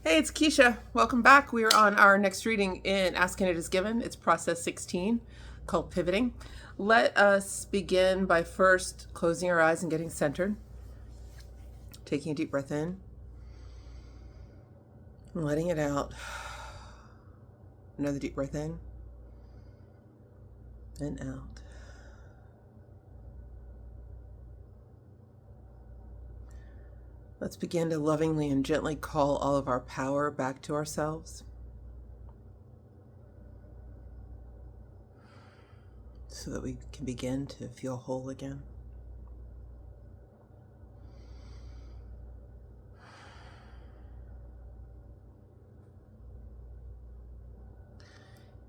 Hey, it's Keisha. Welcome back. We are on our next reading in Ask and It Is Given. It's process 16 called Pivoting. Let us begin by first closing our eyes and getting centered. Taking a deep breath in and letting it out. Another deep breath in and out. Let's begin to lovingly and gently call all of our power back to ourselves, so that we can begin to feel whole again.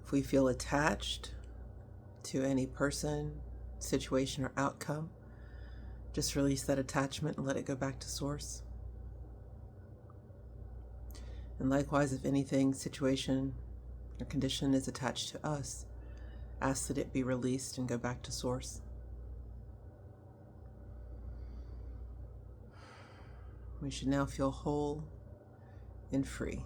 If we feel attached to any person, situation, or outcome, just release that attachment and let it go back to source. And likewise, if anything, situation, or condition is attached to us, ask that it be released and go back to source. We should now feel whole and free.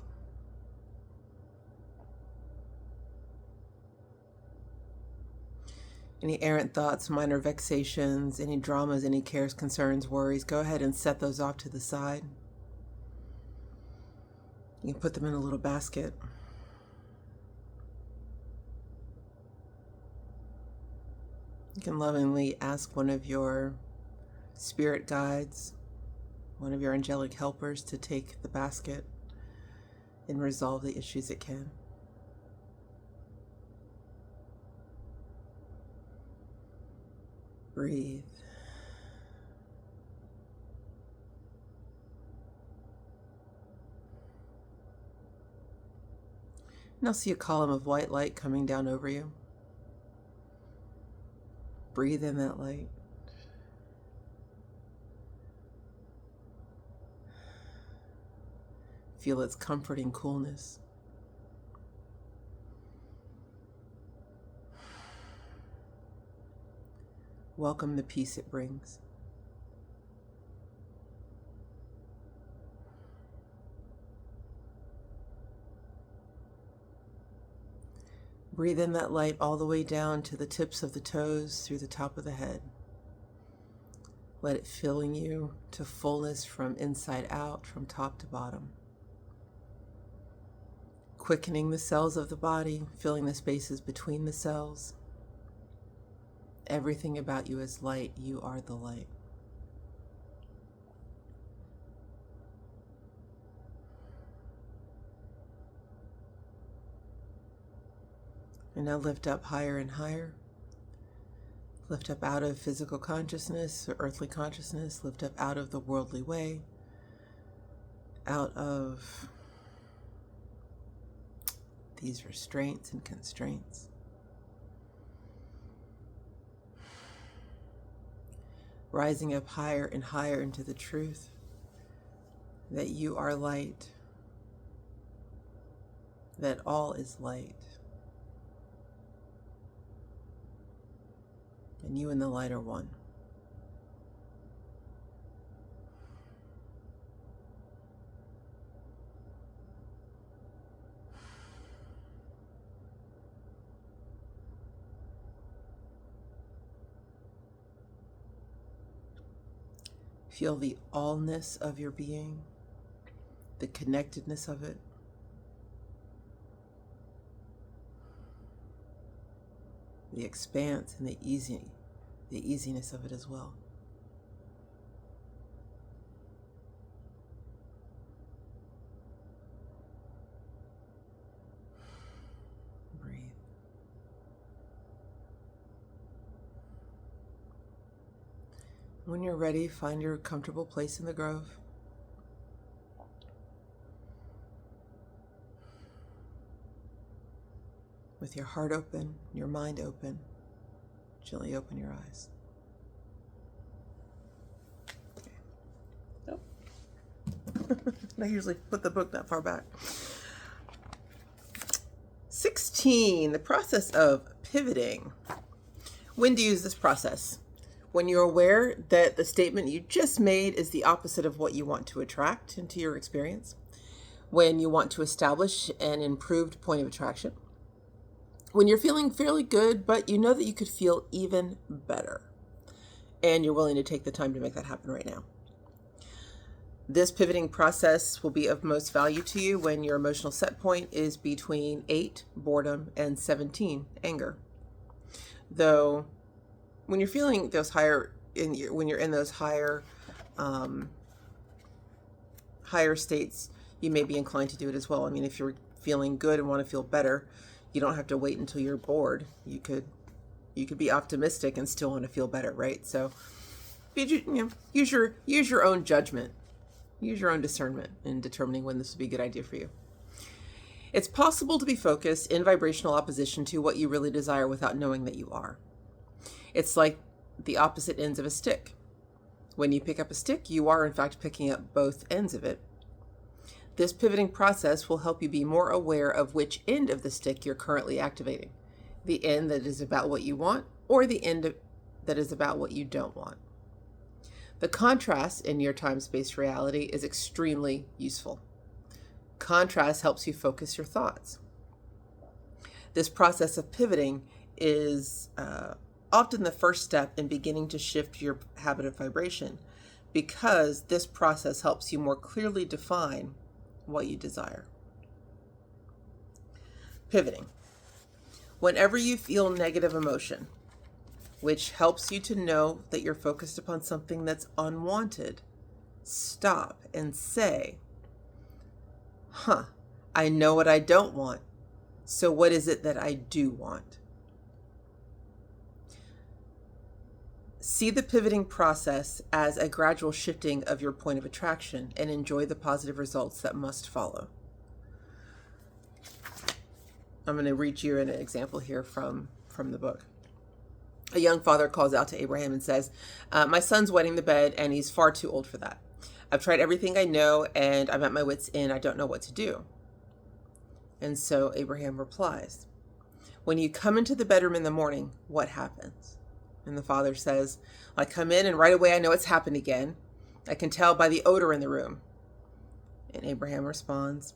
Any errant thoughts, minor vexations, any dramas, any cares, concerns, worries, go ahead and set those off to the side. You can put them in a little basket. You can lovingly ask one of your spirit guides, one of your angelic helpers, to take the basket and resolve the issues it can. Breathe. Now see a column of white light coming down over you. Breathe in that light. Feel its comforting coolness. Welcome the peace it brings. Breathe in that light all the way down to the tips of the toes, through the top of the head. Let it filling you to fullness from inside out, from top to bottom. Quickening the cells of the body, filling the spaces between the cells. Everything about you is light. You are the light. And now lift up higher and higher. Lift up out of physical consciousness or earthly consciousness. Lift up out of the worldly way. Out of these restraints and constraints. Rising up higher and higher into the truth that you are light, that all is light, and you and the light are one. Feel the allness of your being, the connectedness of it. The expanse and the easiness of it as well. Breathe. When you're ready, find your comfortable place in the grove. With your heart open, your mind open, gently open your eyes. Okay. Oh. I usually put the book that far back. 16, the process of pivoting. When to use this process? When you're aware that the statement you just made is the opposite of what you want to attract into your experience. when you want to establish an improved point of attraction, when you're feeling fairly good, but you know that you could feel even better, and you're willing to take the time to make that happen right now. This pivoting process will be of most value to you when your emotional set point is between 8, boredom, and 17, anger. Though, when you're feeling those when you're in those higher states, you may be inclined to do it as well. I mean, if you're feeling good and want to feel better, you don't have to wait until you're bored. You could be optimistic and still want to feel better, right? So, use your own judgment. Use your own discernment in determining when this would be a good idea for you. It's possible to be focused in vibrational opposition to what you really desire without knowing that you are. It's like the opposite ends of a stick. When you pick up a stick, you are in fact picking up both ends of it. This pivoting process will help you be more aware of which end of the stick you're currently activating. The end that is about what you want, or the end that is about what you don't want. The contrast in your time-space reality is extremely useful. Contrast helps you focus your thoughts. This process of pivoting is often the first step in beginning to shift your habit of vibration, because this process helps you more clearly define what you desire. Pivoting. Whenever you feel negative emotion, which helps you to know that you're focused upon something that's unwanted, stop and say, I know what I don't want. So what is it that I do want? See the pivoting process as a gradual shifting of your point of attraction and enjoy the positive results that must follow. I'm going to read you an example here from the book. A young father calls out to Abraham and says, my son's wetting the bed and he's far too old for that. I've tried everything I know and I'm at my wit's end. I don't know what to do. And so Abraham replies, when you come into the bedroom in the morning, what happens? And the father says, I come in and right away I know it's happened again. I can tell by the odor in the room. And Abraham responds,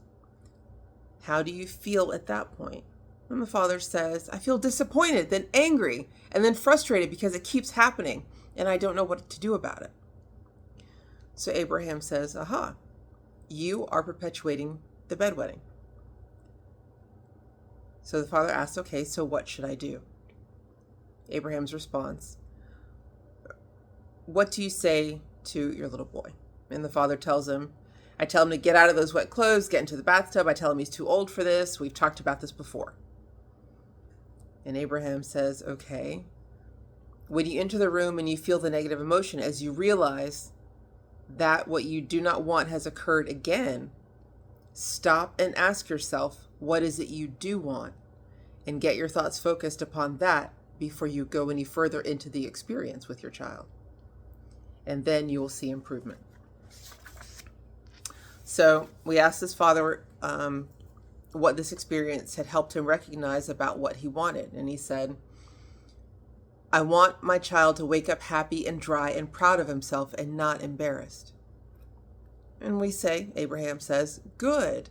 how do you feel at that point? And the father says, I feel disappointed, then angry, and then frustrated because it keeps happening, and I don't know what to do about it. So Abraham says, you are perpetuating the bedwetting. So the father asks, okay, so what should I do? Abraham's response, what do you say to your little boy? And the father tells him, I tell him to get out of those wet clothes, get into the bathtub. I tell him he's too old for this. We've talked about this before. And Abraham says, okay, when you enter the room and you feel the negative emotion, as you realize that what you do not want has occurred again, stop and ask yourself, what is it you do want? And get your thoughts focused upon that before you go any further into the experience with your child. And then you will see improvement. So we asked this father what this experience had helped him recognize about what he wanted. And he said, I want my child to wake up happy and dry and proud of himself and not embarrassed. And we say, Abraham says, good.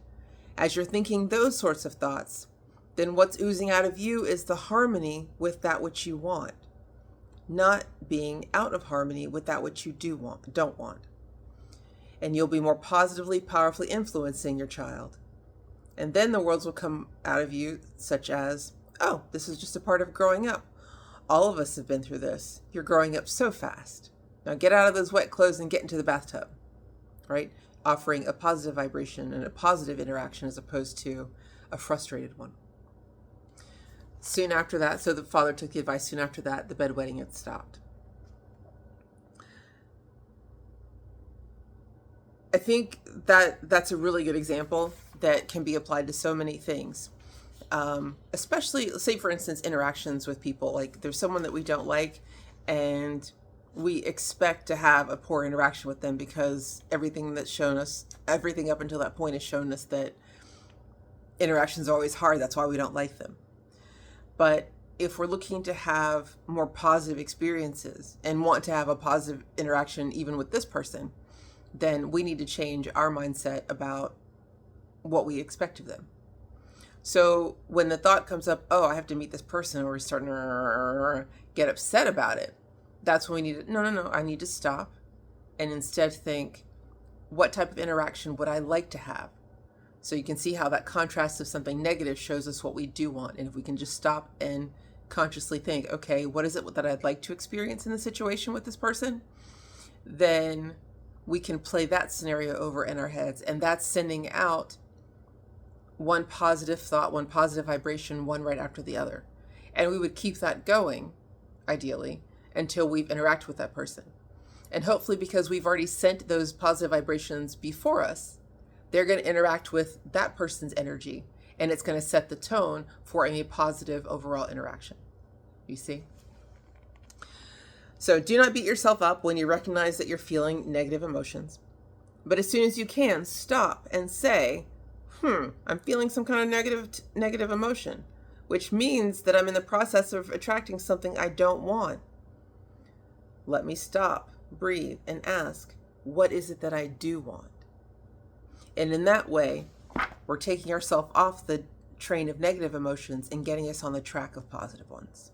As you're thinking those sorts of thoughts, then what's oozing out of you is the harmony with that which you want, not being out of harmony with that which you don't want. And you'll be more positively, powerfully influencing your child. And then the words will come out of you such as, oh, this is just a part of growing up. All of us have been through this. You're growing up so fast. Now get out of those wet clothes and get into the bathtub, right? Offering a positive vibration and a positive interaction as opposed to a frustrated one. Soon after that, so the father took the advice, soon after that, the bedwetting had stopped. I think that's a really good example that can be applied to so many things. Especially, say for instance, interactions with people. Like there's someone that we don't like and we expect to have a poor interaction with them because everything up until that point has shown us that interactions are always hard. That's why we don't like them. But if we're looking to have more positive experiences and want to have a positive interaction even with this person, then we need to change our mindset about what we expect of them. So when the thought comes up, oh, I have to meet this person, or we start to get upset about it, that's when we need to, no, I need to stop and instead think, what type of interaction would I like to have? So you can see how that contrast of something negative shows us what we do want. And if we can just stop and consciously think, okay, what is it that I'd like to experience in the situation with this person? Then we can play that scenario over in our heads. And that's sending out one positive thought, one positive vibration, one right after the other. And we would keep that going, ideally, until we've interacted with that person. And hopefully, because we've already sent those positive vibrations before us, they're going to interact with that person's energy, and it's going to set the tone for a positive overall interaction. You see? So do not beat yourself up when you recognize that you're feeling negative emotions. But as soon as you can, stop and say, I'm feeling some kind of negative emotion, which means that I'm in the process of attracting something I don't want. Let me stop, breathe, and ask, what is it that I do want? And in that way, we're taking ourselves off the train of negative emotions and getting us on the track of positive ones.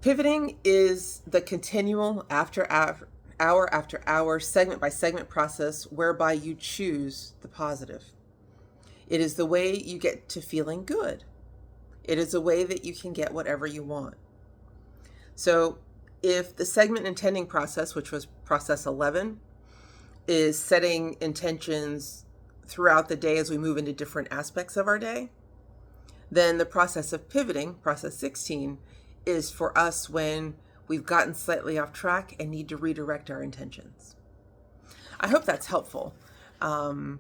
Pivoting is the continual hour after hour, segment by segment process whereby you choose the positive. It is the way you get to feeling good. It is a way that you can get whatever you want. So if the segment intending process, which was process 11, is setting intentions throughout the day as we move into different aspects of our day, then the process of pivoting, process 16, is for us when we've gotten slightly off track and need to redirect our intentions. I hope that's helpful. I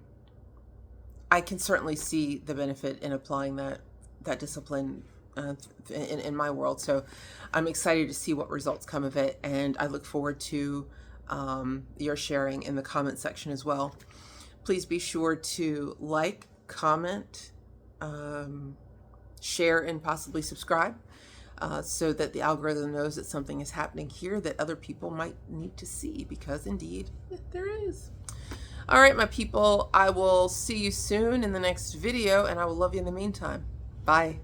can certainly see the benefit in applying that discipline in my world. So I'm excited to see what results come of it. And I look forward to your sharing in the comment section as well. Please be sure to like, comment, share, and possibly subscribe. So that the algorithm knows that something is happening here that other people might need to see, because indeed there is. All right, my people, I will see you soon in the next video, and I will love you in the meantime. Bye.